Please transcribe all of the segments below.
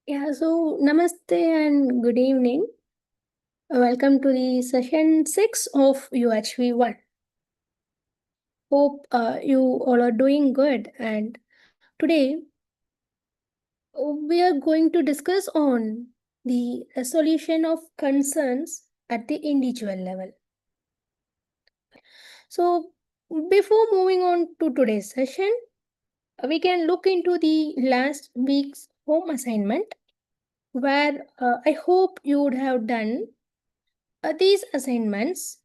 Yeah, so namaste and good evening. Welcome to the session 6 of UHV 1. Hope you all are doing good. And today we are going to discuss on the resolution of concerns at the individual level. So before moving on to today's session, we can look into the last week's home assignment where I hope you would have done these assignments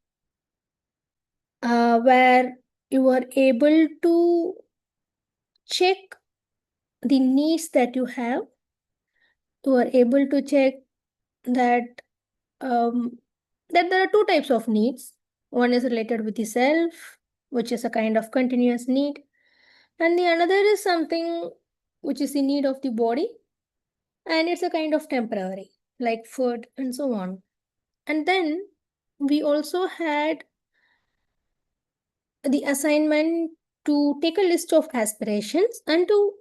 where you are able to check the needs that you have. You are able to check that that there are two types of needs. One is related with the self, which is a kind of continuous need, and the another is something which is the need of the body, and it's a kind of temporary, like food and so on. And then we also had the assignment to take a list of aspirations and to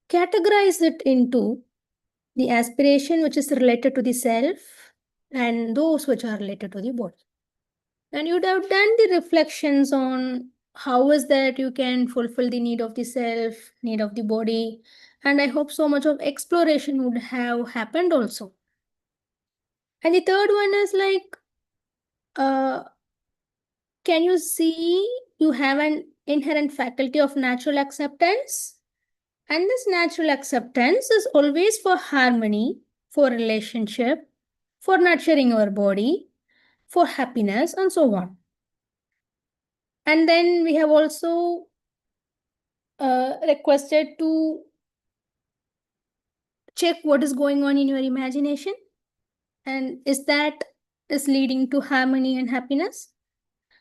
categorize it into the aspiration which is related to the self and those which are related to the body. And you'd have done the reflections on how is that you can fulfill the need of the self, need of the body, and I hope so much of exploration would have happened also. And the third one is like, can you see you have an inherent faculty of natural acceptance? And this natural acceptance is always for harmony, for relationship, for nurturing our body, for happiness, and so on. And then we have also requested to check what is going on in your imagination and is leading to harmony and happiness.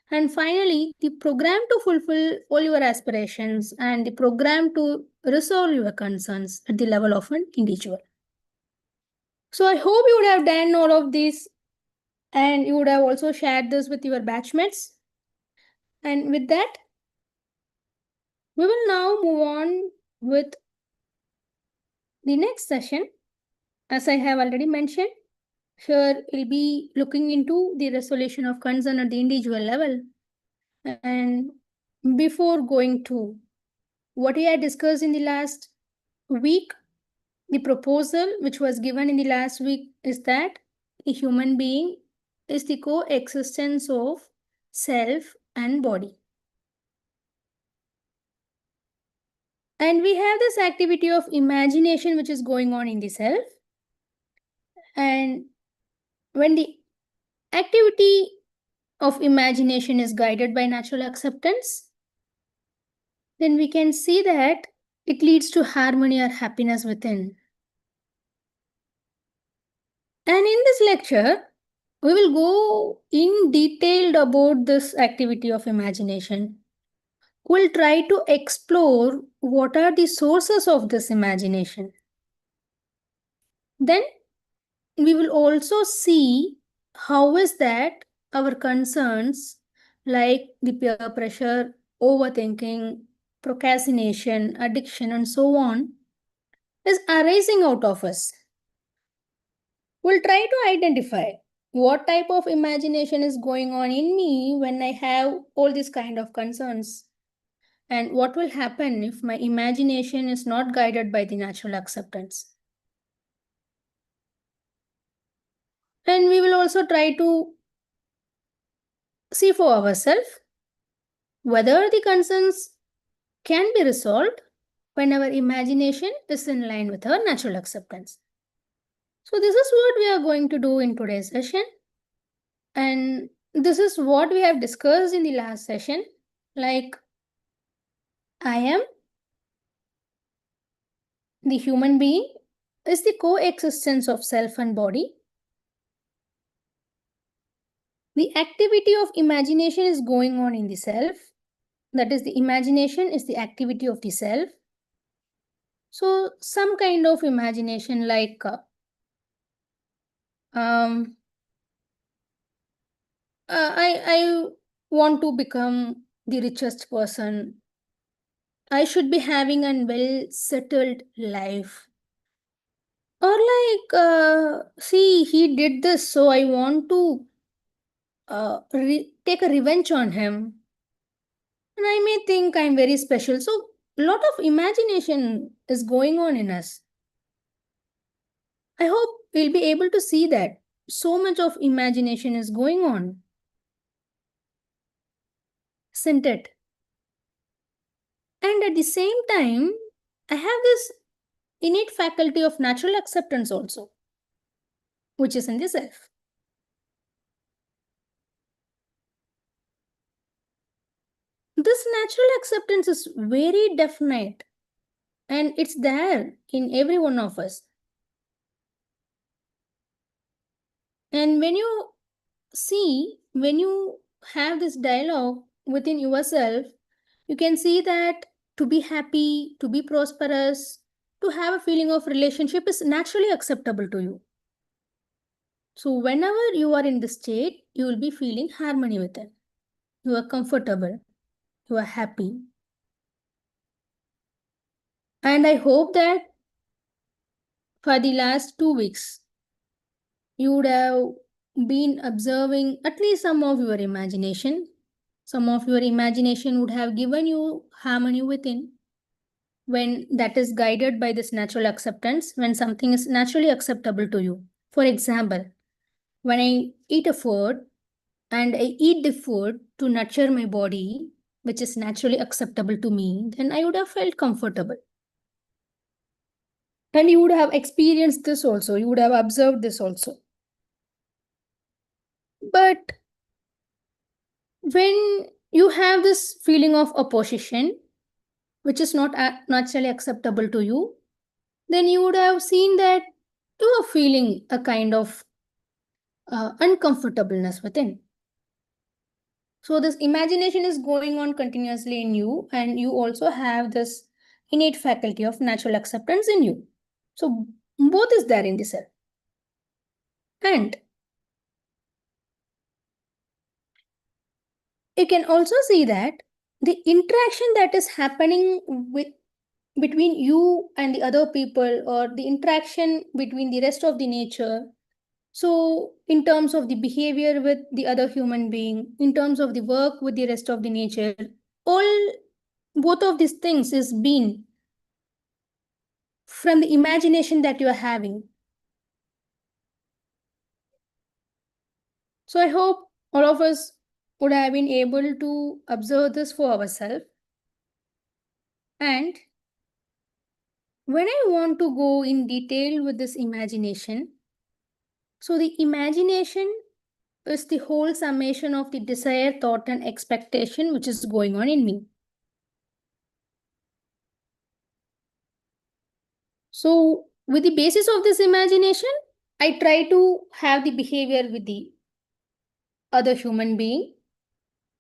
And finally, the program to fulfill all your aspirations and the program to resolve your concerns at the level of an individual. So I hope you would have done all of this and you would have also shared this with your batchmates. And with that, we will now move on with the next session. As I have already mentioned, here we'll be looking into the resolution of concern at the individual level. And before going to what we had discussed in the last week, the proposal which was given in the last week is that a human being is the coexistence of self and body. And we have this activity of imagination which is going on in the self. And when the activity of imagination is guided by natural acceptance, then we can see that it leads to harmony or happiness within. And in this lecture, we will go in detail about this activity of imagination. We'll try to explore what are the sources of this imagination. Then we will also see how is that our concerns like the peer pressure, overthinking, procrastination, addiction, and so on is arising out of us. We'll try to identify what type of imagination is going on in me when I have all these kind of concerns. And what will happen if my imagination is not guided by the natural acceptance. And we will also try to see for ourselves whether the concerns can be resolved when our imagination is in line with our natural acceptance. So this is what we are going to do in today's session. And this is what we have discussed in the last session. Like, I am the human being is the coexistence of self and body. The activity of imagination is going on in the self. That is, the imagination is the activity of the self. So some kind of imagination like I want to become the richest person. I should be having a well settled life. Or like, see, he did this, so I want to take a revenge on him. And I may think I'm very special. So, a lot of imagination is going on in us. I hope we'll be able to see that. So much of imagination is going on, isn't it? And at the same time, I have this innate faculty of natural acceptance also, which is in the self. This natural acceptance is very definite and it's there in every one of us. And when you have this dialogue within yourself, you can see that to be happy, to be prosperous, to have a feeling of relationship is naturally acceptable to you. So, whenever you are in this state, you will be feeling harmony with it. You are comfortable, you are happy. And I hope that for the last 2 weeks, you would have been observing at least some of your imagination. Some of your imagination would have given you harmony within when that is guided by this natural acceptance, when something is naturally acceptable to you. For example, when I eat a food and I eat the food to nurture my body, which is naturally acceptable to me, then I would have felt comfortable. And you would have experienced this also, you would have observed this also. But when you have this feeling of opposition, which is not naturally acceptable to you, then you would have seen that you are feeling a kind of uncomfortableness within. So, this imagination is going on continuously in you, and you also have this innate faculty of natural acceptance in you. So, both is there in the self. And you can also see that the interaction that is happening between you and the other people, or the interaction between the rest of the nature. So, in terms of the behavior with the other human being, in terms of the work with the rest of the nature, all both of these things is being from the imagination that you are having. So, I hope all of us would have been able to observe this for ourselves. And when I want to go in detail with this imagination, so the imagination is the whole summation of the desire, thought, and expectation which is going on in me. So, with the basis of this imagination, I try to have the behavior with the other human being.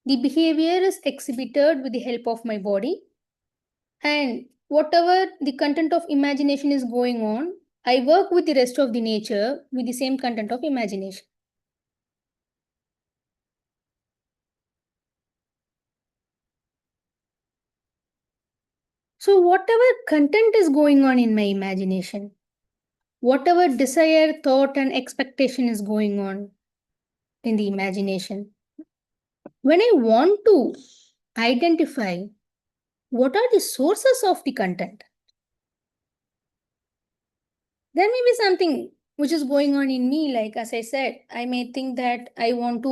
The behavior is exhibited with the help of my body, and whatever the content of imagination is going on, I work with the rest of the nature with the same content of imagination. So, whatever content is going on in my imagination, whatever desire, thought, and expectation is going on in the imagination, when I want to identify what are the sources of the content, there may be something which is going on in me. Like, as I said, I may think that uh, I want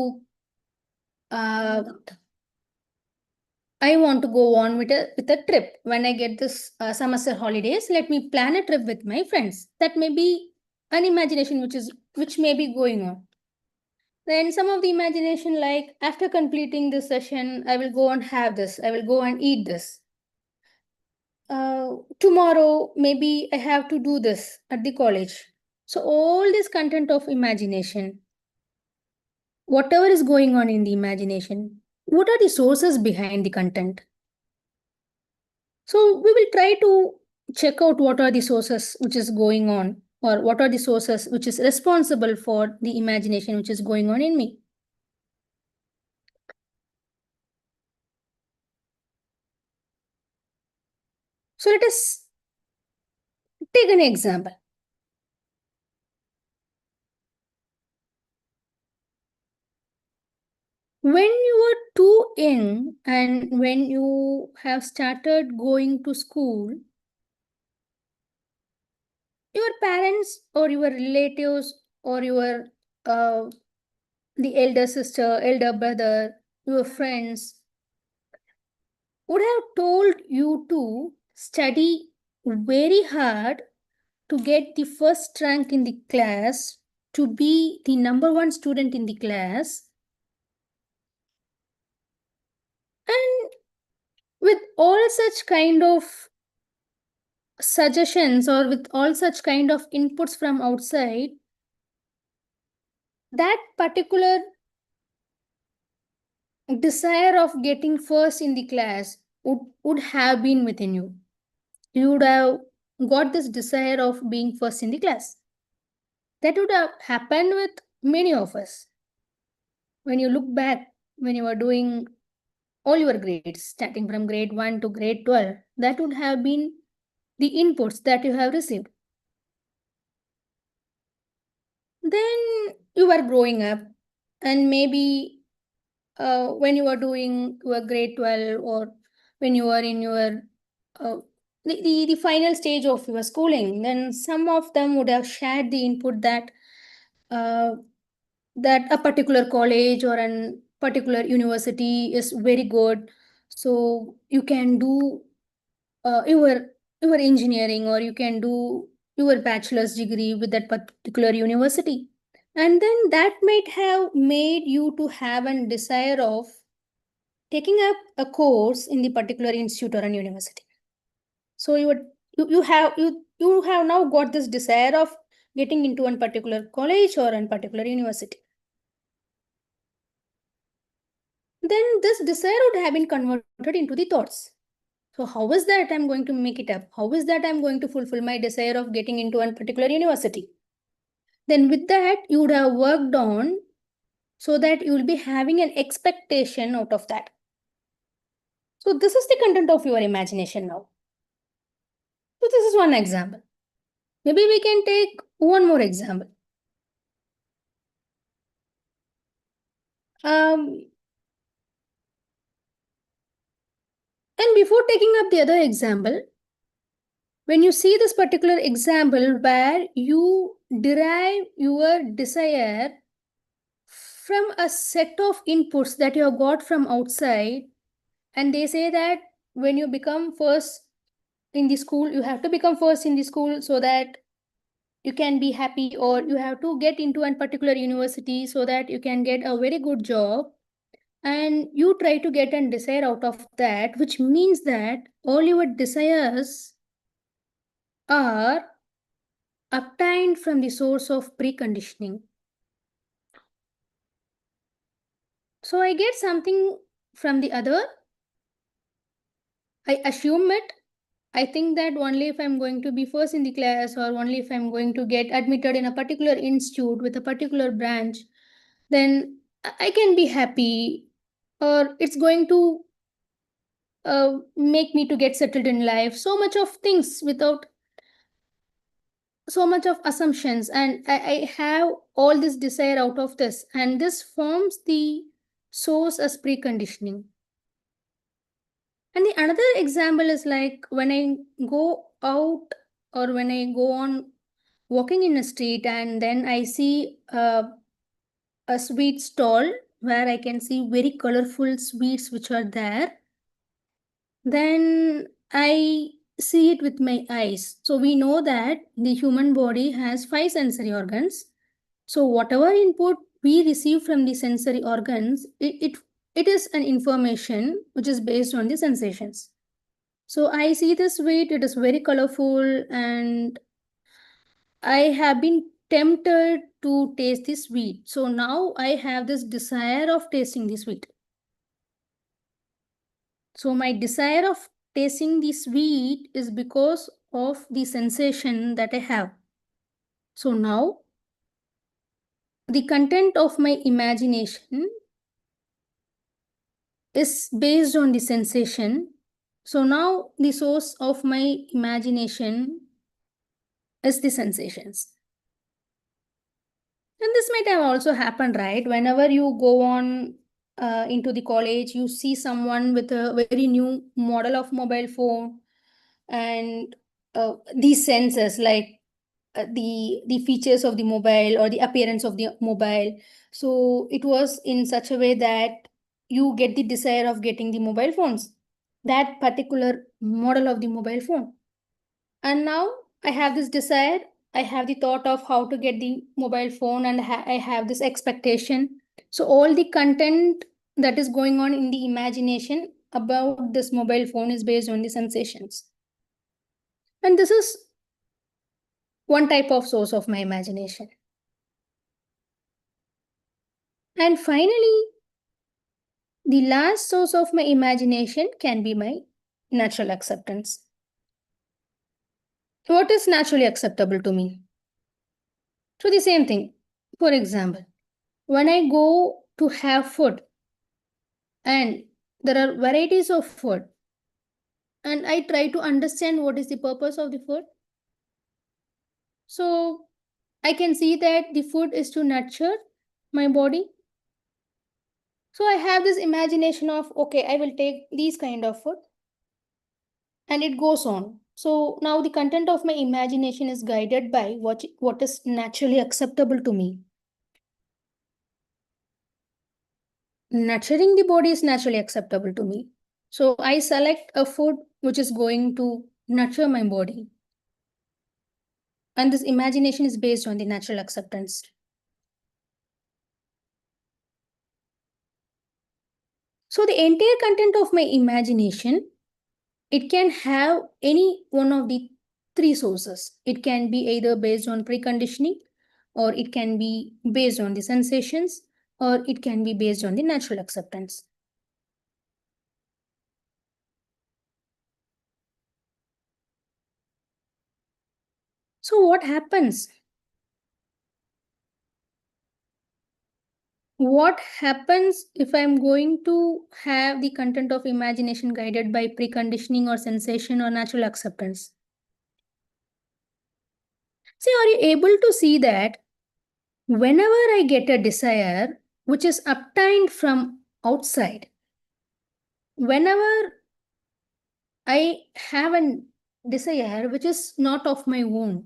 to go on with a trip. When I get this semester holidays, let me plan a trip with my friends. That may be an imagination which may be going on. Then some of the imagination, like after completing this session, I will go and have this. I will go and eat this. Tomorrow maybe I have to do this at the college. So all this content of imagination, whatever is going on in the imagination, what are the sources behind the content? So we will try to check out what are the sources which is going on, or what are the sources which is responsible for the imagination which is going on in me. So let us take an example. When you were too young and when you have started going to school, your parents or your relatives or your uh, the elder sister, elder brother, your friends would have told you to study very hard to get the first rank in the class, to be the number one student in the class. And with all such kind of suggestions or with all such kind of inputs from outside, that particular desire of getting first in the class would have been within you. You would have got this desire of being first in the class. That would have happened with many of us. When you look back, when you were doing all your grades, starting from grade 1 to grade 12, that would have been the inputs that you have received. Then you were growing up, and maybe when you were doing your grade 12 or when you were in your uh, the final stage of your schooling, then some of them would have shared the input that uh, that a particular college or a particular university is very good, so you can do your engineering or you can do your bachelor's degree with that particular university, and then that might have made you to have a desire of taking up a course in the particular institute or an university. So you have now got this desire of getting into one particular college or one particular university. Then this desire would have been converted into the thoughts. So how is that I'm going to make it up? How is that I'm going to fulfill my desire of getting into one particular university? Then with that, you would have worked on so that you will be having an expectation out of that. So this is the content of your imagination now. So this is one example. Maybe we can take one more example. And before taking up the other example, when you see this particular example where you derive your desire from a set of inputs that you have got from outside, and they say that when you become first in the school, you have to become first in the school so that you can be happy, or you have to get into a particular university so that you can get a very good job, and you try to get a desire out of that, which means that all your desires are obtained from the source of preconditioning. So I get something from the other, I assume it. I think that only if I'm going to be first in the class, or only if I'm going to get admitted in a particular institute with a particular branch, then I can be happy, or it's going to make me to get settled in life. So much of things without so much of assumptions, and I have all this desire out of this, and this forms the source as preconditioning. And the another example is like when I go out or when I go on walking in a street and then I see a sweet stall where I can see very colorful sweets which are there, then I see it with my eyes. So we know that the human body has 5 sensory organs. So whatever input we receive from the sensory organs, it is an information which is based on the sensations. So I see this sweet, it is very colorful, and I have been tempted to taste the sweet. So now I have this desire of tasting the sweet. So my desire of tasting the sweet is because of the sensation that I have. So now the content of my imagination is based on the sensation. So now the source of my imagination is the sensations. And this might have also happened, right? Whenever you go on into the college, you see someone with a very new model of mobile phone, and these sensors like the features of the mobile or the appearance of the mobile. So it was in such a way that you get the desire of getting the mobile phones, that particular model of the mobile phone. And now I have this desire, I have the thought of how to get the mobile phone, and I have this expectation. So all the content that is going on in the imagination about this mobile phone is based on the sensations. And this is one type of source of my imagination. And finally, the last source of my imagination can be my natural acceptance. What is naturally acceptable to me? So, the same thing. For example, when I go to have food and there are varieties of food, and I try to understand what is the purpose of the food. So, I can see that the food is to nurture my body. So, I have this imagination of, okay, I will take these kind of food, and it goes on. So now the content of my imagination is guided by what is naturally acceptable to me. Nurturing the body is naturally acceptable to me. So I select a food which is going to nurture my body. And this imagination is based on the natural acceptance. So the entire content of my imagination, it can have any one of the three sources. It can be either based on preconditioning, or it can be based on the sensations, or it can be based on the natural acceptance. So what happens? What happens if I'm going to have the content of imagination guided by preconditioning or sensation or natural acceptance? See, are you able to see that whenever I get a desire which is obtained from outside, whenever I have a desire which is not of my own,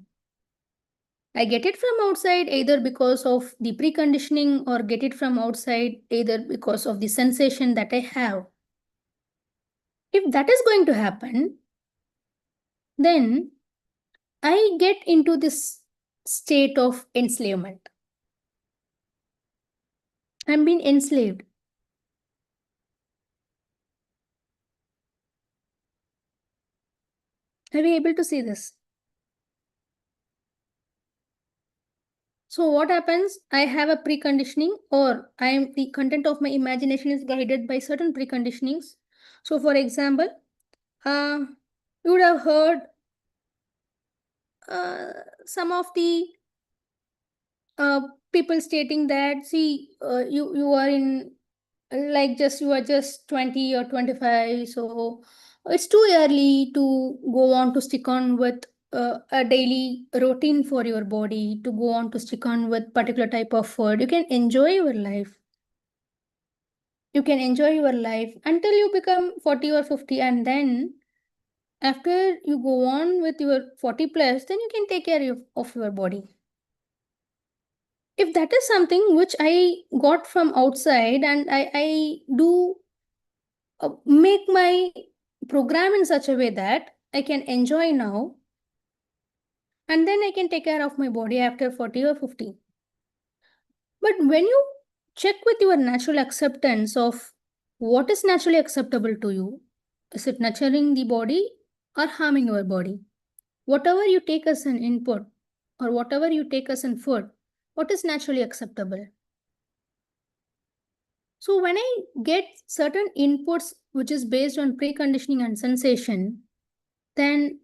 I get it from outside either because of the preconditioning, or get it from outside either because of the sensation that I have. If that is going to happen, then I get into this state of enslavement. I'm being enslaved. Are we able to see this? So what happens? I have a preconditioning, or the content of my imagination is guided by certain preconditionings. So for example, uh, you would have heard uh, some of the uh, people stating that, see, you are in, like, just you are just 20 or 25, so it's too early to go on to stick on with a daily routine for your body, to go on to stick on with particular type of food. You can enjoy your life. You can enjoy your life until you become 40 or 50, and then after you go on with your 40 plus, then you can take care of your body. If that is something which I got from outside, and I do make my program in such a way that I can enjoy now, and then I can take care of my body after 40 or 50. But when you check with your natural acceptance of what is naturally acceptable to you, is it nurturing the body or harming your body? Whatever you take as an input, or whatever you take as in food, what is naturally acceptable? So when I get certain inputs which is based on preconditioning and sensation, then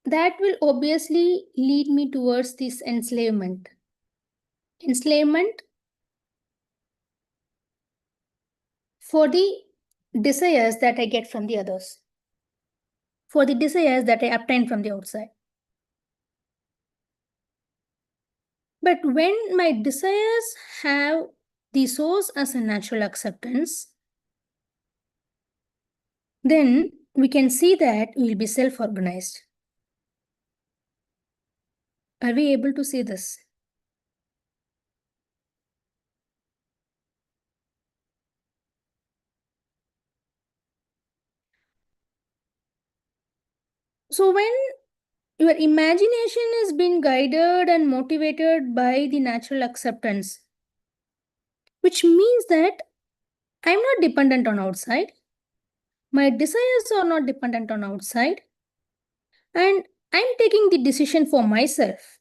that will obviously lead me towards this enslavement. Enslavement for the desires that I get from the others, for the desires that I obtain from the outside. But when my desires have the source as a natural acceptance, then we can see that we will be self-organized. Are we able to see this? So when your imagination is being guided and motivated by the natural acceptance, which means that I'm not dependent on outside. My desires are not dependent on outside. And I'm taking the decision for myself.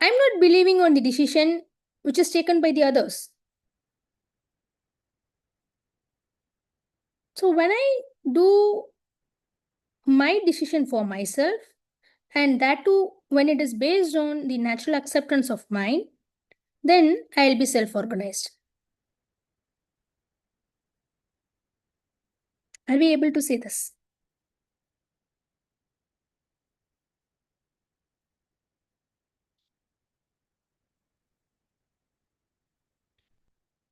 I'm not believing on the decision which is taken by the others. So when I do my decision for myself, and that too when it is based on the natural acceptance of mine, then I'll be self-organized. Are we able to see this?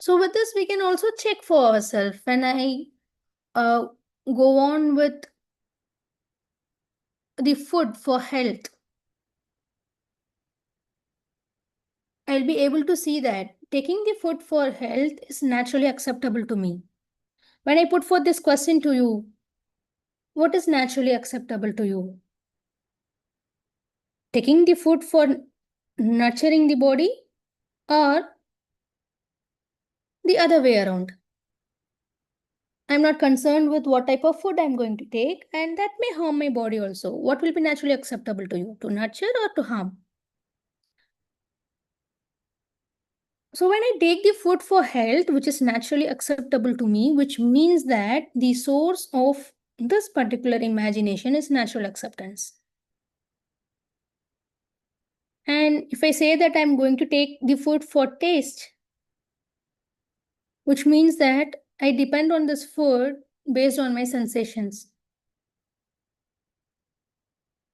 So with this, we can also check for ourselves. When I go on with the food for health, I'll be able to see that taking the food for health is naturally acceptable to me. When I put forth this question to you, what is naturally acceptable to you? Taking the food for nurturing the body or the other way around? I'm not concerned with what type of food I'm going to take, and that may harm my body also. What will be naturally acceptable to you? To nurture or to harm? So when I take the food for health, which is naturally acceptable to me, which means that the source of this particular imagination is natural acceptance. And if I say that I'm going to take the food for taste, which means that I depend on this food based on my sensations.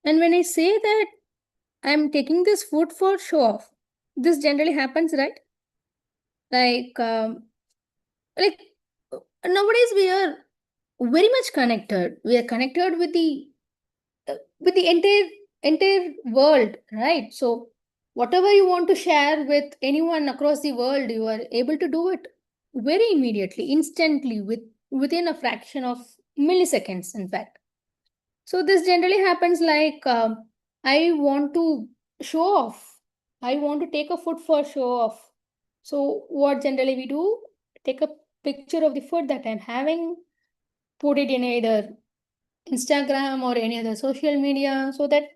And when I say that I'm taking this food for show off, this generally happens, right? Like, like nowadays we are very much connected. We are connected with the entire world, right? So whatever you want to share with anyone across the world, you are able to do it very immediately, instantly, within a fraction of milliseconds, in fact. So this generally happens like I want to show off. I want to take a food for show off. So what generally we do? Take a picture of the food that I'm having, put it in either Instagram or any other social media, so that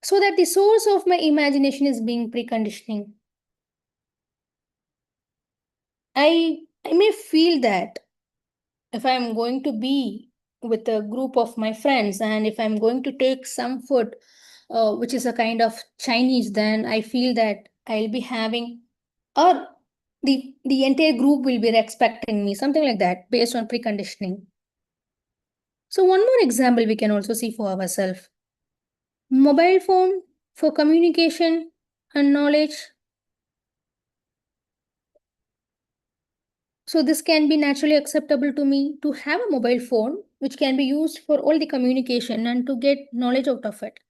the source of my imagination is being preconditioning. I may feel that if I'm going to be with a group of my friends and if I'm going to take some food which is a kind of Chinese, then I feel that I'll be having, or the entire group will be respecting me, something like that, based on preconditioning. So one more example we can also see for ourselves. Mobile phone for communication and knowledge. So this can be naturally acceptable to me to have a mobile phone which can be used for all the communication and to get knowledge out of it.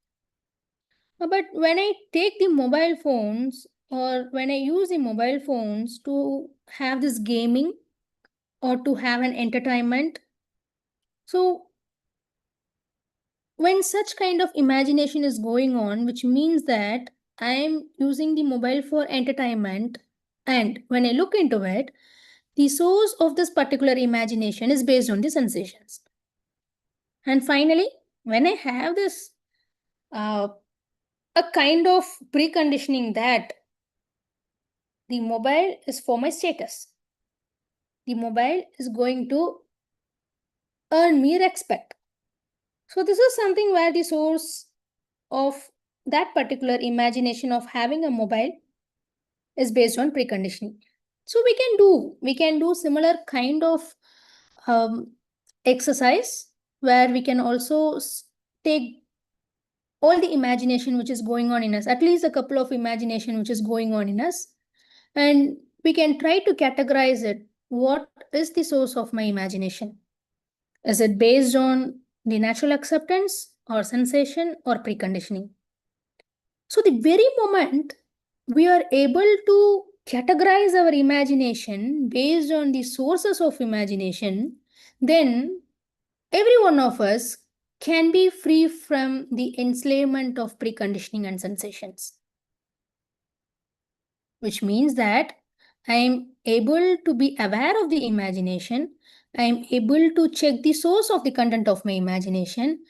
But when I take the mobile phones or when I use the mobile phones to have this gaming or to have an entertainment, so when such kind of imagination is going on, which means that I am using the mobile for entertainment, and when I look into it, the source of this particular imagination is based on the sensations. And finally, when I have this a kind of preconditioning that the mobile is for my status, the mobile is going to earn me respect. So this is something where the source of that particular imagination of having a mobile is based on preconditioning. So we can do similar kind of um, exercise where we can also take all the imagination which is going on in us, at least a couple of imagination which is going on in us, and we can try to categorize it. What is the source of my imagination? Is it based on the natural acceptance or sensation or preconditioning? So the very moment we are able to categorize our imagination based on the sources of imagination, then every one of us can be free from the enslavement of preconditioning and sensations, which means that I am able to be aware of the imagination. I am able to check the source of the content of my imagination.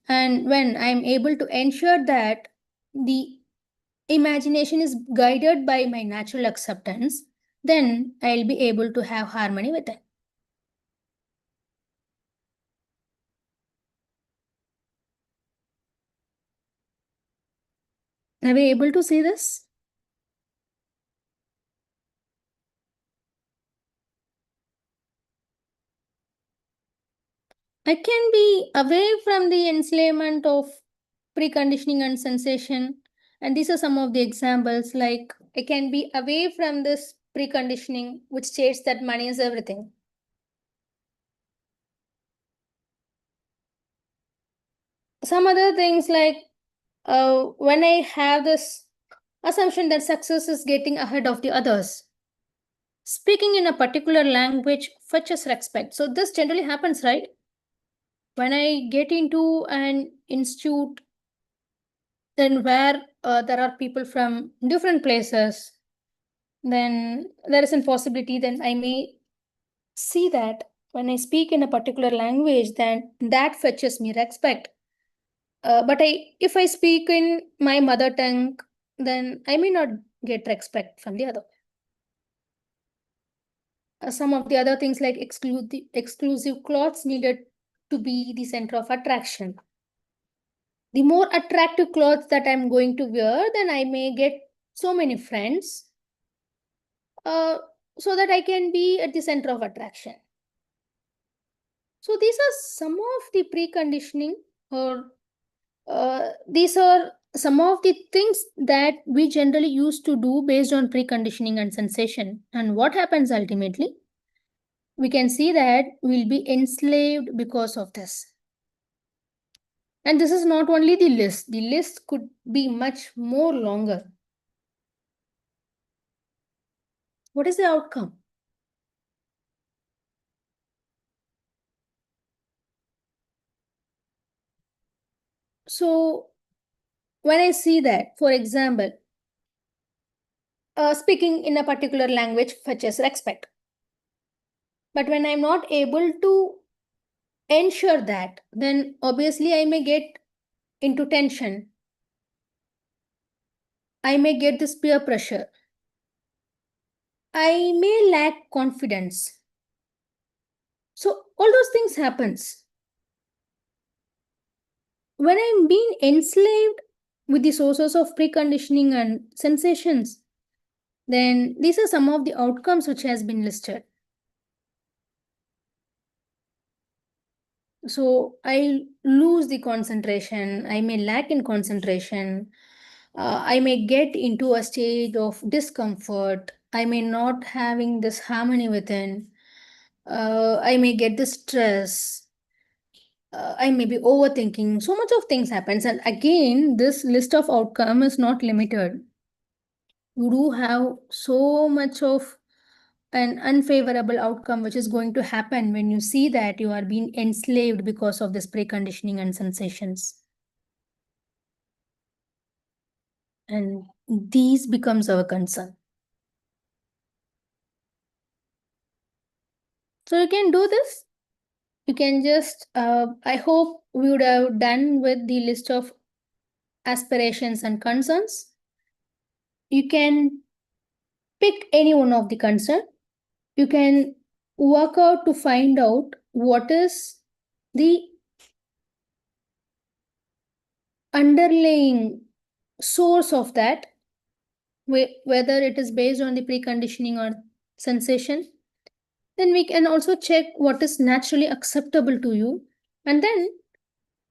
And when I am able to ensure that the imagination is guided by my natural acceptance, then I'll be able to have harmony with it. Are we able to see this? I can be away from the enslavement of preconditioning and sensation. And these are some of the examples, like I can be away from this preconditioning, which states that money is everything. Some other things like when I have this assumption that success is getting ahead of the others, speaking in a particular language fetches respect. So this generally happens, right? When I get into an institute, then where there are people from different places, then there is a possibility then I may see that when I speak in a particular language, then that fetches me respect. But if I speak in my mother tongue, then I may not get respect from the other. Some of the other things like exclusive clothes needed to be the center of attraction. The more attractive clothes that I'm going to wear, then I may get so many friends, uh, so that I can be at the center of attraction. So these are some of the preconditioning, or these are some of the things that we generally used to do based on preconditioning and sensation. And what happens ultimately? We can see that we'll be enslaved because of this. And this is not only the list could be much more longer. What is the outcome? So when I see that, for example, speaking in a particular language fetches respect. But when I'm not able to ensure that, then obviously I may get into tension. I may get this peer pressure. I may lack confidence. So all those things happens. When I'm being enslaved with the sources of preconditioning and sensations, then these are some of the outcomes which has been listed. So I lose the concentration. I may lack in concentration. I may get into a state of discomfort. I may not having this harmony within. I may get the stress. I may be overthinking. So much of things happens. And again, this list of outcome is not limited. You do have so much of an unfavorable outcome which is going to happen when you see that you are being enslaved because of this preconditioning and sensations. And these becomes our concern. So you can do this. You can just, I hope we would have done with the list of aspirations and concerns. You can pick any one of the concern. You can work out to find out what is the underlying source of that, whether it is based on the preconditioning or sensation. Then we can also check what is naturally acceptable to you. And then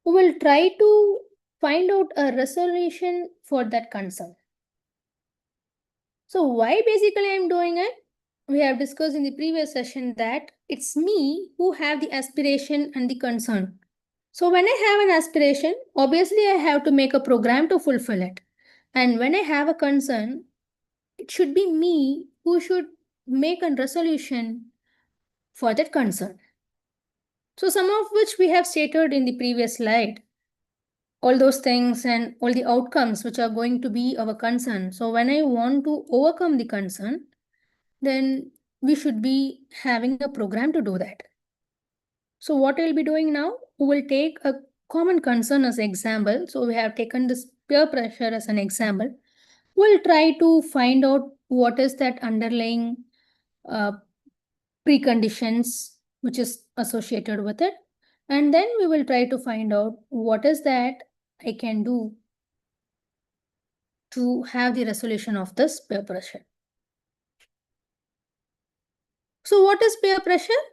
we will try to find out a resolution for that concern. So why basically I'm doing it? We have discussed in the previous session that it's me who have the aspiration and the concern. So when I have an aspiration, obviously I have to make a program to fulfill it. And when I have a concern, it should be me who should make a resolution for that concern. So some of which we have stated in the previous slide, all those things and all the outcomes which are going to be our concern. So when I want to overcome the concern, then we should be having a program to do that. So what we'll be doing now, we will take a common concern as example. So we have taken this peer pressure as an example. We'll try to find out what is that underlying uh, preconditions which is associated with it. And then we will try to find out what is that I can do to have the resolution of this peer pressure. So what is peer pressure?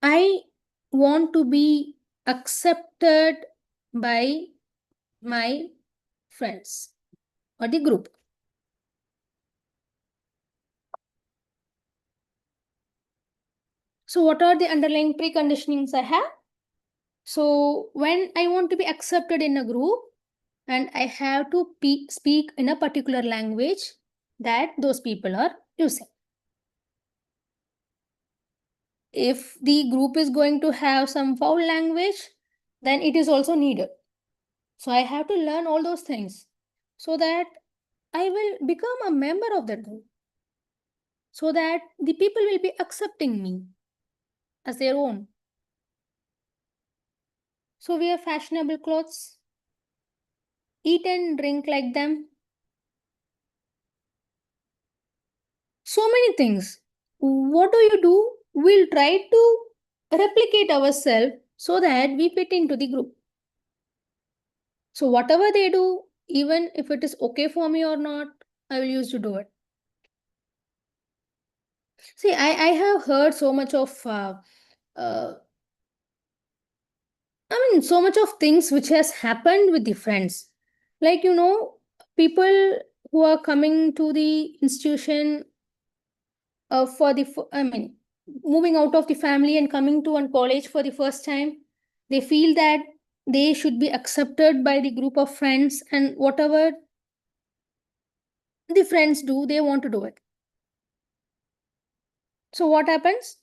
I want to be accepted by my friends or the group. So what are the underlying preconditionings I have? So when I want to be accepted in a group and I have to speak in a particular language that those people are using. If the group is going to have some foul language, then it is also needed. So I have to learn all those things so that I will become a member of that group, so that the people will be accepting me as their own. So wear fashionable clothes, eat and drink like them. So many things. What do? We'll try to replicate ourselves so that we fit into the group. So whatever they do, even if it is okay for me or not, I will use to do it. See, I have heard so much of so much of things which has happened with the friends. Like, people who are coming to the institution moving out of the family and coming to one college for the first time, they feel that they should be accepted by the group of friends, and whatever the friends do, they want to do it. So what happens?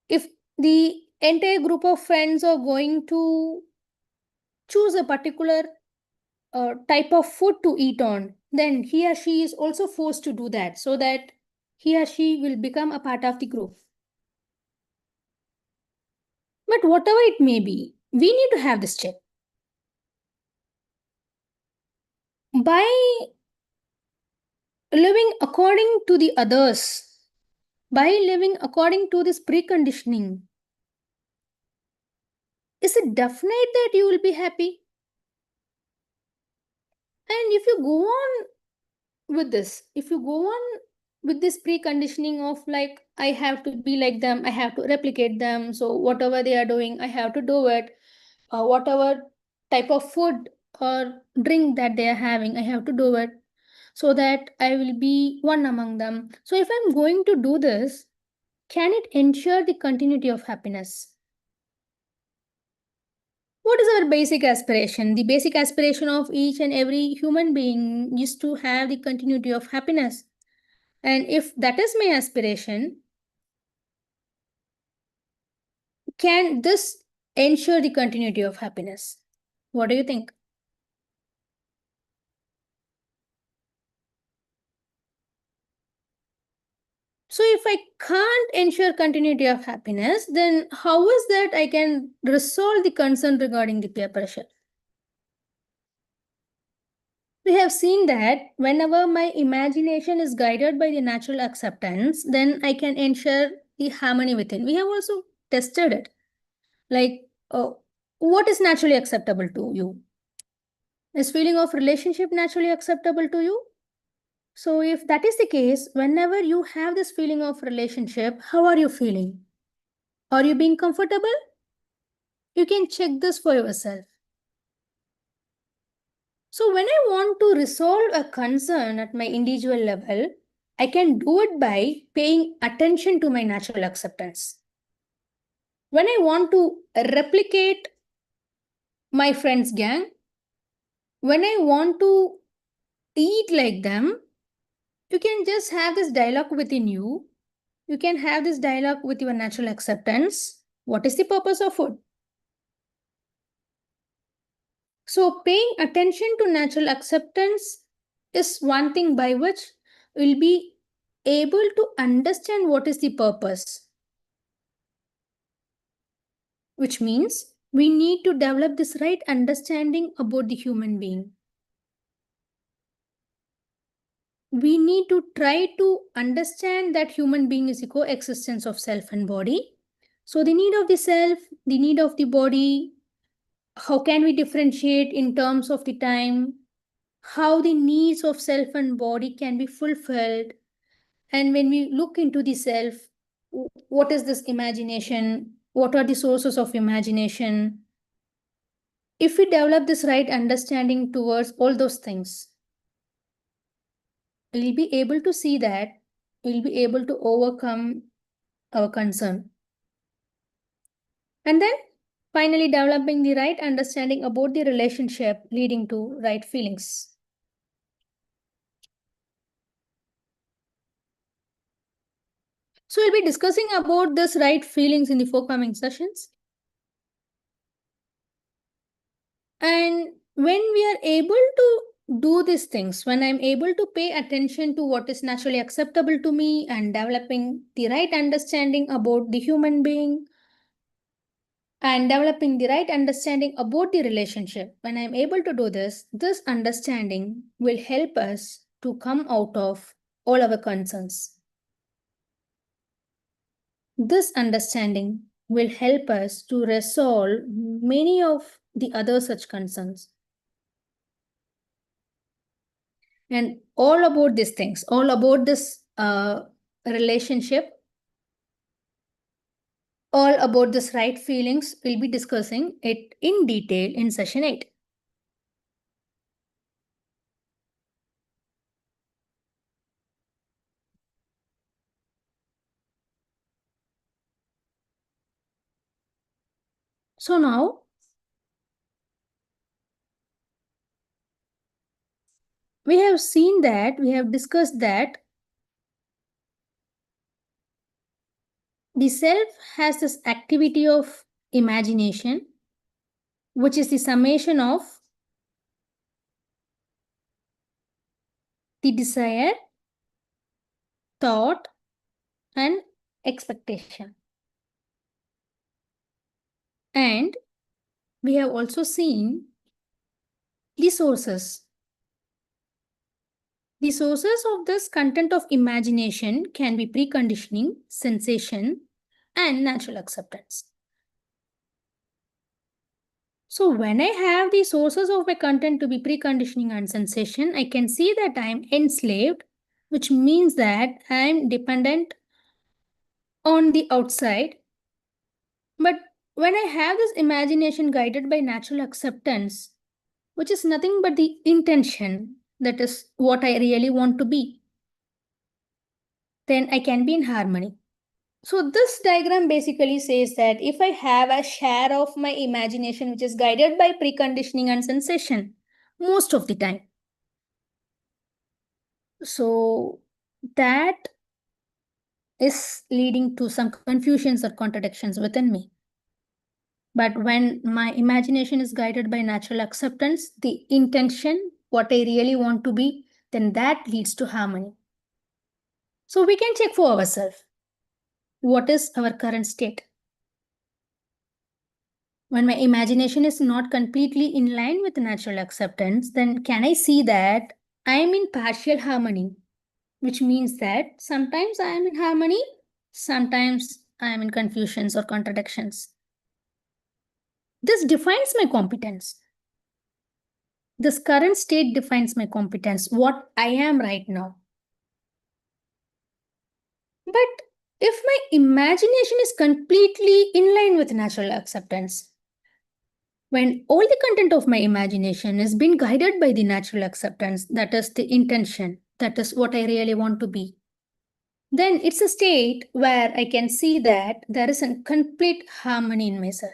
If the entire group of friends are going to choose a particular type of food to eat on, then he or she is also forced to do that so that he or she will become a part of the group. But whatever it may be, we need to have this check. By living according to the others, by living according to this preconditioning, is it definite that you will be happy? And if you go on with this, if you go on with this preconditioning of like, I have to be like them, I have to replicate them, so whatever they are doing, I have to do it, whatever type of food or drink that they are having, I have to do it so that I will be one among them. So if I'm going to do this, can it ensure the continuity of happiness? What is our basic aspiration? The basic aspiration of each and every human being is to have the continuity of happiness. And if that is my aspiration, can this ensure the continuity of happiness? What do you think? So if I can't ensure continuity of happiness, then how is that I can resolve the concern regarding the peer pressure? We have seen that whenever my imagination is guided by the natural acceptance, then I can ensure the harmony within. We have also tested it. Like, what is naturally acceptable to you? Is feeling of relationship naturally acceptable to you? So if that is the case, whenever you have this feeling of relationship, how are you feeling? Are you being comfortable? You can check this for yourself. So when I want to resolve a concern at my individual level, I can do it by paying attention to my natural acceptance. When I want to replicate my friend's gang, when I want to eat like them, you can just have this dialogue within you. You can have this dialogue with your natural acceptance. What is the purpose of food? So, paying attention to natural acceptance is one thing by which we'll be able to understand what is the purpose, which means we need to develop this right understanding about the human being. We need to try to understand that human being is a coexistence of self and body. So the need of the self, the need of the body, how can we differentiate in terms of the time, how the needs of self and body can be fulfilled. And when we look into the self, what is this imagination? What are the sources of imagination? If we develop this right understanding towards all those things, we'll be able to see that we'll be able to overcome our concern. And then finally, developing the right understanding about the relationship leading to right feelings. So we'll be discussing about this right feelings in the forthcoming sessions. And when we are able to do these things, when I'm able to pay attention to what is naturally acceptable to me and developing the right understanding about the human being and developing the right understanding about the relationship, when I'm able to do this, this understanding will help us to come out of all our concerns. This understanding will help us to resolve many of the other such concerns. And all about these things, all about this relationship, all about this right feelings, we'll be discussing it in detail in session 8. So now, we have seen that, we have discussed that the self has this activity of imagination, which is the summation of the desire, thought, and expectation. And we have also seen the sources. The sources of this content of imagination can be preconditioning, sensation, and natural acceptance. So when I have the sources of my content to be preconditioning and sensation, I can see that I am enslaved, which means that I am dependent on the outside. But when I have this imagination guided by natural acceptance, which is nothing but the intention, that is what I really want to be, then I can be in harmony. So this diagram basically says that if I have a share of my imagination which is guided by preconditioning and sensation most of the time, so that is leading to some confusions or contradictions within me. But when my imagination is guided by natural acceptance, the intention, what I really want to be, then that leads to harmony. So we can check for ourselves. What is our current state? When my imagination is not completely in line with natural acceptance, then can I see that I am in partial harmony, which means that sometimes I am in harmony, sometimes I am in confusions or contradictions. This defines my competence. This current state defines my competence, what I am right now. But if my imagination is completely in line with natural acceptance, When all the content of my imagination is being guided by the natural acceptance, that is the intention, that is what I really want to be, then it's a state where I can see that there is a complete harmony in myself.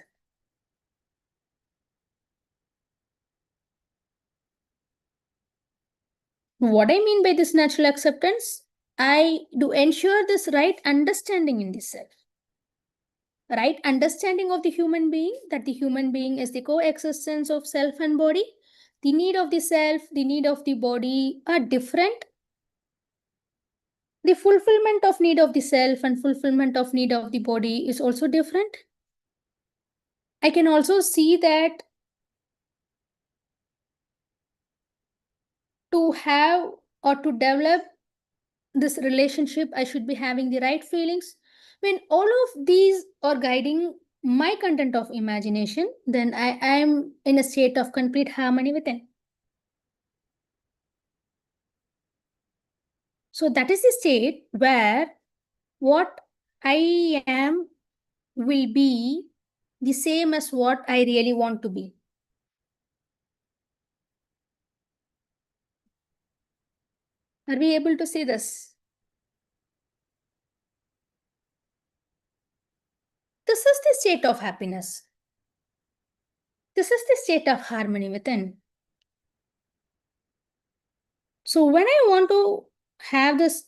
What I mean by this natural acceptance, I do ensure this right understanding in the self. Right understanding of the human being, that the human being is the coexistence of self and body. The need of the self, the need of the body are different. The fulfillment of need of the self and fulfillment of need of the body is also different. I can also see that to have or to develop this relationship, I should be having the right feelings. When all of these are guiding my content of imagination, then I am in a state of complete harmony within. So that is the state where what I am will be the same as what I really want to be. Are we able to see this? This is the state of happiness. This is the state of harmony within. So when I want to have this,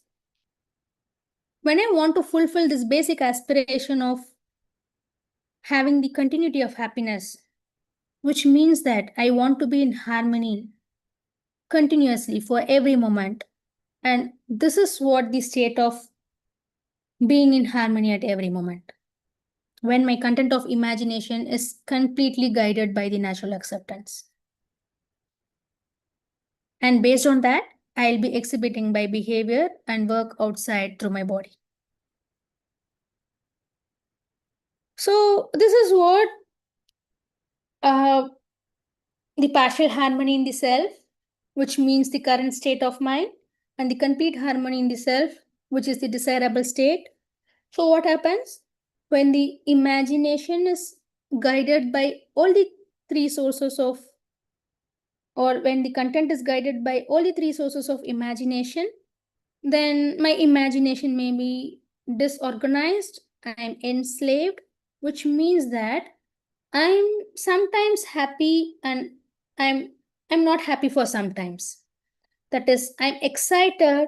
when I want to fulfill this basic aspiration of having the continuity of happiness, which means that I want to be in harmony continuously for every moment. And this is what the state of being in harmony at every moment. When my content of imagination is completely guided by the natural acceptance. And based on that, I'll be exhibiting by behavior and work outside through my body. So this is what the partial harmony in the self, which means the current state of mind, and the complete harmony in the self, which is the desirable state. So what happens when the imagination is guided by all the three sources of, or when the content is guided by all the three sources of imagination, then my imagination may be disorganized, I'm enslaved, which means that I'm sometimes happy and I'm I'm not happy for sometimes. That is, I'm excited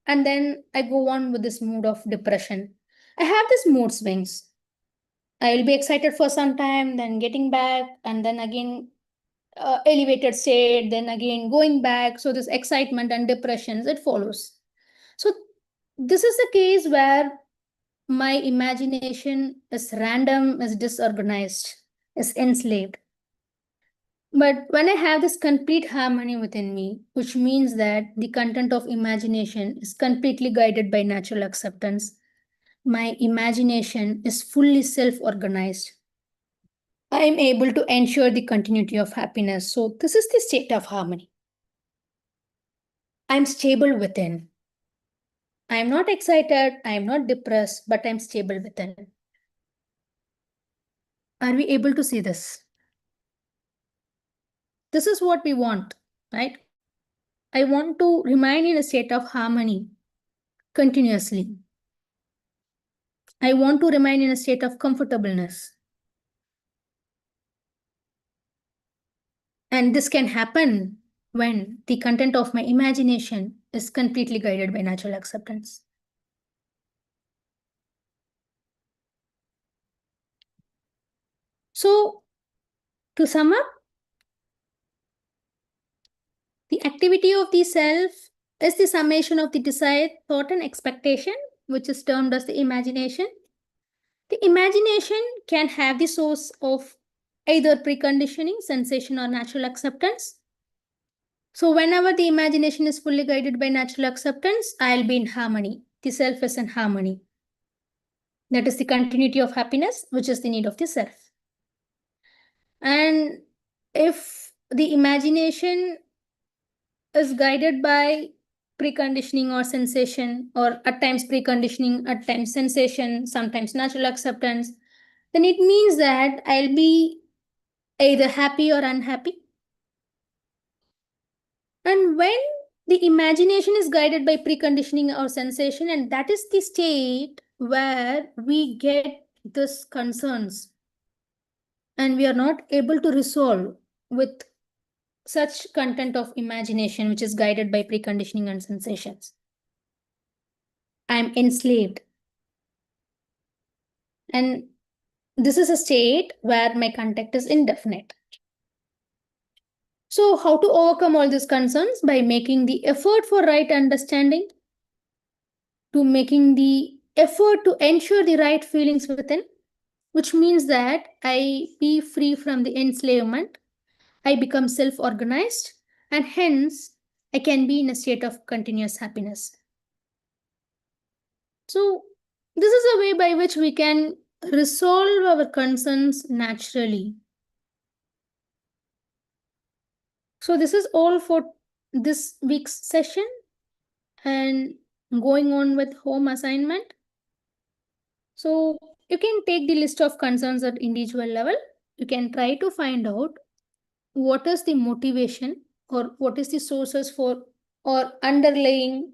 and then I go on with this mood of depression. I have this mood swings. I'll be excited for some time, then getting back, and then again elevated state, then again going back. So this excitement and depressions, it follows. So this is the case where my imagination is random, is disorganized, is enslaved. But when I have this complete harmony within me, which means that the content of imagination is completely guided by natural acceptance, my imagination is fully self-organized. I am able to ensure the continuity of happiness. So this is the state of harmony. I'm stable within. I'm not excited, I'm not depressed, but I'm stable within. Are we able to see this? This is what we want, right? I want to remain in a state of harmony continuously. I want to remain in a state of comfortableness. And this can happen when the content of my imagination is completely guided by natural acceptance. So, to sum up, the activity of the self is the summation of the desired, thought, and expectation, which is termed as the imagination. The imagination can have the source of either preconditioning, sensation, or natural acceptance. So whenever the imagination is fully guided by natural acceptance, I'll be in harmony. The self is in harmony. That is the continuity of happiness, which is the need of the self. And if the imagination is guided by preconditioning or sensation, or at times preconditioning, at times sensation, sometimes natural acceptance, then it means that I'll be either happy or unhappy. And when the imagination is guided by preconditioning or sensation, and that is the state where we get this concerns and we are not able to resolve with such content of imagination which is guided by preconditioning and sensations. I'm enslaved. And this is a state where my contact is indefinite. So, how to overcome all these concerns? By making the effort for right understanding, to making the effort to ensure the right feelings within, which means that I be free from the enslavement, I become self organized, and hence I can be in a state of continuous happiness. So, this is a way by which we can resolve our concerns naturally. So, this is all for this week's session, and going on with home assignment. So, you can take the list of concerns at individual level. You can try to find out what is the motivation or what is the sources for or underlying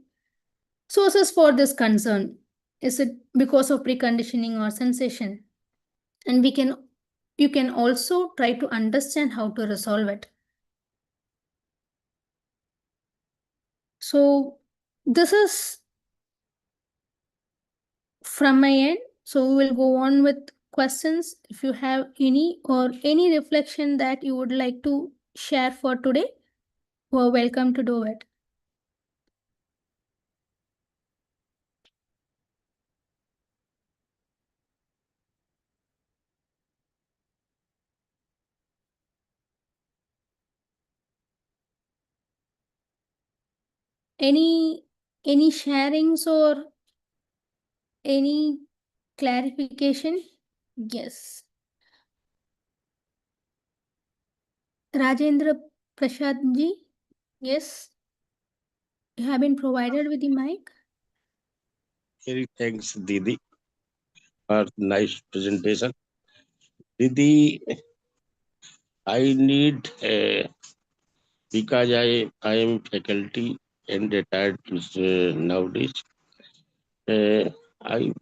sources for this concern. Is it because of preconditioning or sensation? And you can also try to understand how to resolve it. So this is from my end. So we will go on with questions. If you have any or any reflection that you would like to share for today, you are welcome to do it. Any sharings or any clarification? Yes. Rajendra Prasad ji, yes, you have been provided with the mic. Very thanks, Didi, for nice presentation. Didi, I need because I am faculty and retired nowadays. I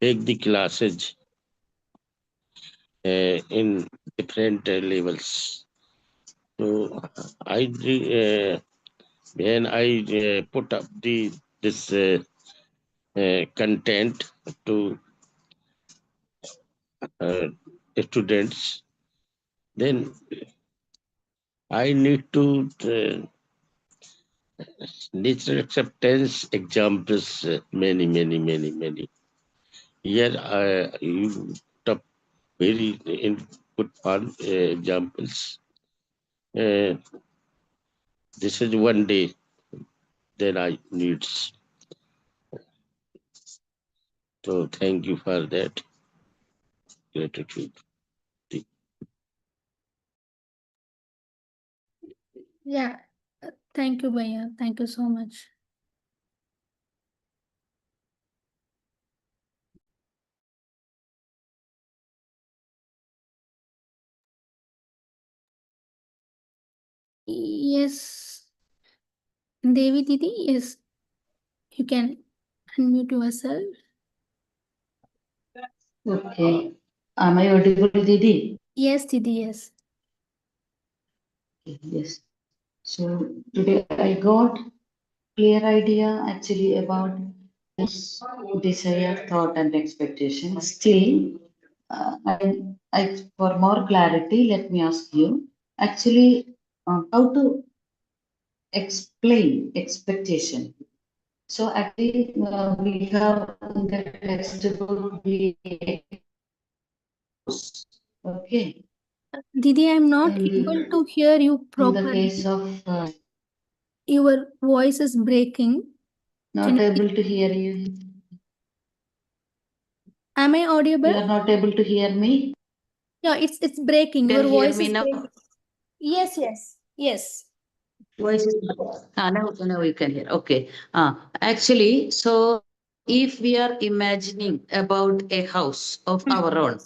take the classes in different levels. So when I put up this content to students, then I need to nature acceptance examples many. Here you top very in good fun examples. This is one day that I needs. So thank you for that gratitude. Yeah, thank you, Bhaiya. Thank you so much. Yes, Devi Didi, yes, you can unmute yourself. Okay. Am I audible, Didi? Yes, Didi, yes. Yes. So today I got clear idea actually about this desire, thought, and expectation. Still, for more clarity, let me ask you actually how to explain expectation. So actually, we have in the textbook we okay. Didi, I'm not In able the to hear you in the properly. case of Your voice is breaking. Can not you able please? to hear you. Am I audible? You are not able to hear me. Yeah, it's breaking. You Your can hear voice me is now. breaking. Yes. Voice is now you can hear. Okay. Actually, so if we are imagining about a house of our own,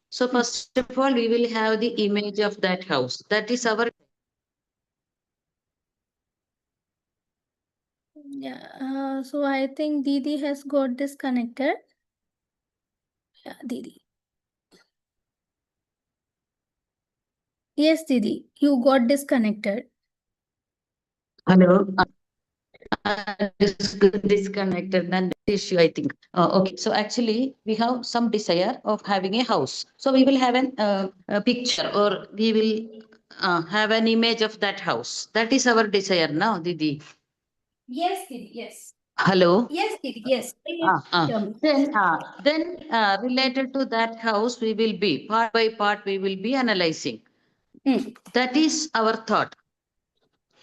So first of all, we will have the image of that house. That is our. Yeah. So I think Didi has got disconnected. Yeah, Didi. Yes, Didi, you got disconnected. Hello. Disconnected and issue, I think. Okay, so actually we have some desire of having a house. So we will have a picture, or we will have an image of that house. That is our desire now, Didi. Yes, Didi, yes. Hello. Yes, Didi, yes. Then related to that house, we will be part by part. We will be analyzing. That is our thought.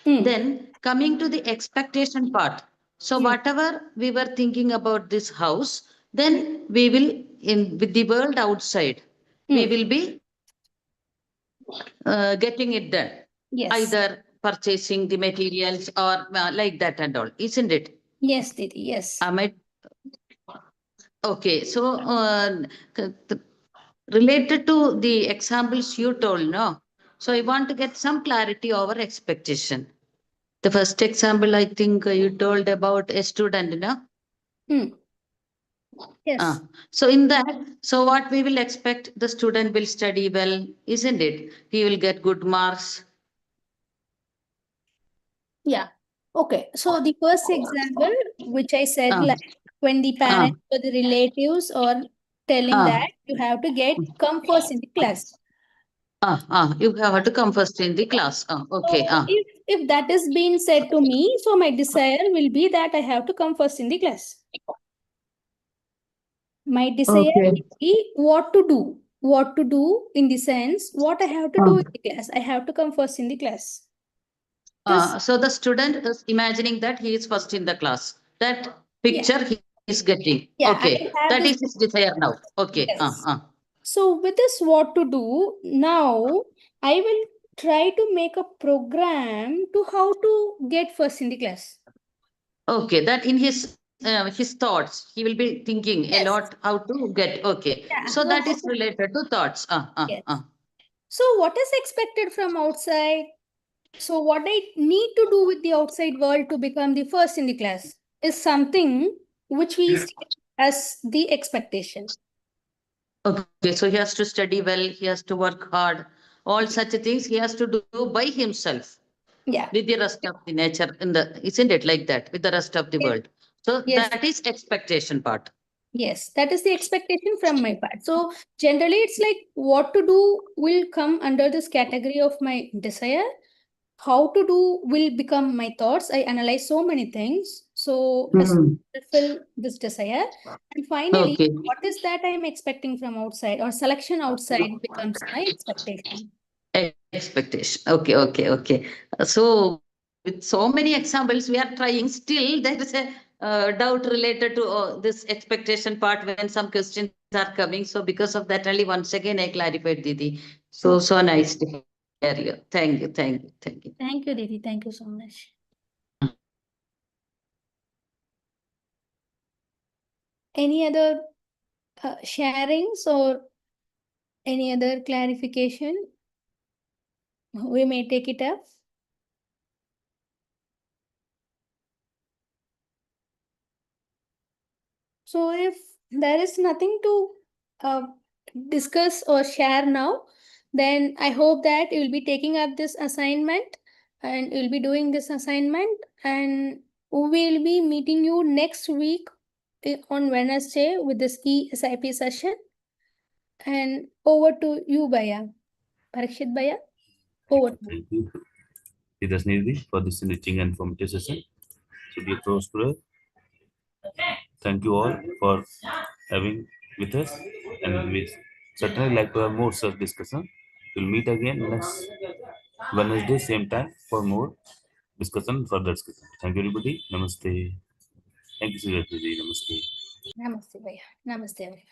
Then coming to the expectation part. So whatever we were thinking about this house, then we will in with the world outside, we will be getting it done. Yes. Either purchasing the materials or like that and all, isn't it? Yes, Didi, yes. Am I? Okay, so related to the examples you told, no? So I want to get some clarity over expectation. The first example, I think you told about a student, no? Yes. So in that, so what we will expect, the student will study well, isn't it? He will get good marks. Yeah. Okay. So the first example, which I said, like when the parents or the relatives are telling that you have to get come first in the class. You have to come first in the class. Okay. So if that is being said to me, so my desire will be that I have to come first in the class. My desire will be what to do. What to do in the sense, what I have to do in the class. I have to come first in the class. So the student is imagining that he is first in the class. That picture he is getting. Yeah, Okay. I have That this. is his desire now. Okay. Yes. So with this what to do, now I will try to make a program to how to get first in the class. Okay, that in his thoughts, he will be thinking a Yes. lot how to get. Okay. Yeah. So that is related to thoughts. Yes. So what is expected from outside? So what I need to do with the outside world to become the first in the class is something which we see as the expectation. Okay, so he has to study well, he has to work hard, all such things he has to do by himself. Yeah. With the rest of the nature in the, isn't it like that? With the rest of the world. So Yes. that is expectation part. Yes, that is the expectation from my part. So generally it's like what to do will come under this category of my desire. How to do will become my thoughts. I analyze so many things. So as to fulfill this desire. And finally, what is that I am expecting from outside or selection outside becomes my expectation. Expectation. Okay. So with so many examples we are trying, still there is a doubt related to this expectation part when some questions are coming. So because of that only, once again I clarified, Didi. So nice to hear you. Thank you. Thank you, Didi. Thank you so much. Any other sharings or any other clarification? We may take it up. So if there is nothing to discuss or share now, then I hope that you will be taking up this assignment and you will be doing this assignment, and we will be meeting you next week on Wednesday with this eSIP session. And over to you, Baya. Parikshit Baya, over to you. Thank you, Nidhi, for this enriching and informative session. So, dear Prosper, thank you all for having with us, and we certainly like to have more such discussion. We'll meet again next Wednesday, same time, for more discussion, further discussion. Thank you, everybody. Namaste. Thank you, Sri Namaste. Namaste, Baya. Namaste, everyone.